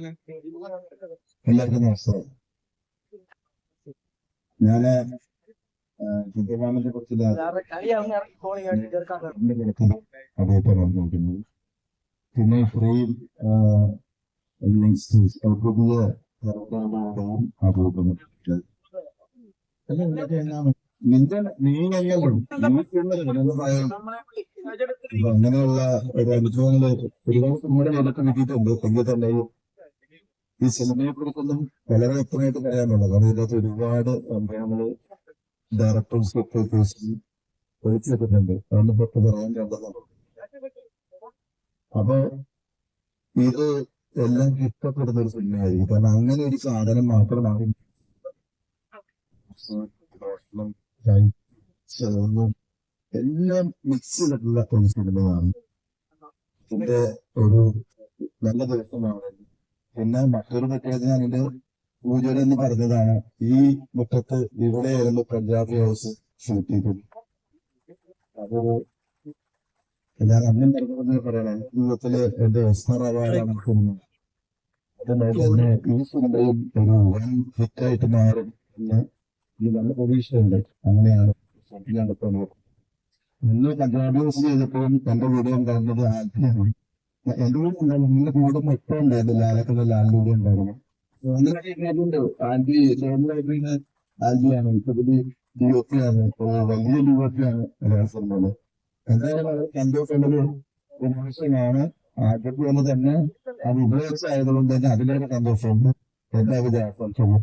എല്ലാവർക്കും നമസ്കാരം. ഞാന് ചിത്രകാമത്തെ കുറിച്ചുള്ള അദ്ദേഹത്തെ നോക്കുന്നത് പിന്നെ ഫ്രെയിം പുതിയ അങ്ങനെയുള്ള ഒരു അനുഭവങ്ങള് ഒരുപാട് നമ്മുടെ കാലത്ത് കിട്ടിയിട്ടുണ്ട്. എങ്കിൽ തന്നെ ഈ സിനിമയെ കുറിച്ചൊന്നും വളരെ വ്യക്തമായിട്ട് പറയാനുള്ളത് കാരണം ഇതിനകത്ത് ഒരുപാട് സംഭവങ്ങള് ഡയറക്ടേഴ്സ് ഒഴിച്ചിട്ടുണ്ട്. അതൊന്നും പുറത്ത് പറയാൻ കണ്ടെന്നുള്ളത്. അപ്പൊ ഇത് എല്ലാം ഇഷ്ടപ്പെടുന്ന ഒരു സിനിമയായിരിക്കും. കാരണം അങ്ങനെ ഒരു സാധനം മാത്രമാണ് എല്ലാം മിക്സ് ചെയ്തിട്ടുള്ള ഒരു സിനിമയാണ്. ഇതിന്റെ ഒരു നല്ല ദിവസമാണ്. പിന്നെ മറ്റൊരു പ്രത്യേകത ഞാനിത് പൂജ എന്ന് പറഞ്ഞതാണ്. ഈ മുറ്റത്ത് ഇവിടെയായിരുന്നു പഞ്ചാബി ഹൗസ് ഷൂട്ട് ചെയ്തത്. അതൊരു ഞാൻ അന്നും പറഞ്ഞത് പറയണേ, ജീവിതത്തില് എന്റെ ഓസ്കർ അവാർഡാണ് സിനിമ. അതുപോലെ ഈ സിനിമയും ഒരു വൻ ഹിറ്റായിട്ട് മാറും എന്ന് ഈ നല്ല പ്രതീക്ഷയുണ്ട്. അങ്ങനെയാണ് നടത്തുന്നത്. ഇന്ന് പഞ്ചാബി ഹൗസ് ചെയ്തപ്പോഴും എന്റെ വീഡിയോ ഉണ്ടായിരുന്നത് ആദ്യമാണ്. എന്റെ വീട് ഉണ്ടായിരുന്നു. നിങ്ങളുടെ കൂടെ മൊത്തം ഉണ്ടായിരുന്നു. ലാലക്കുള്ള ലാലിലൂടെ ഉണ്ടായിരുന്നു. ഉണ്ട് ആന്റി ലോണിലായിട്ട് ആന്റിയാണ്. ഇപ്പൊ ഡിഒപിയാണ്, വലിയ ഡിഒപിയാണ് മലയാള സിനിമയില്. എന്തായാലും അത് സന്തോഷമുള്ളൊരു നിമിഷമാണ്. ആദ്യത്തെ പോലെ തന്നെ അത് ഉപയോഗിച്ചായതുകൊണ്ട് തന്നെ അതിലേറെ സന്തോഷമുണ്ട്. എല്ലാവിധ ആശംസകളും.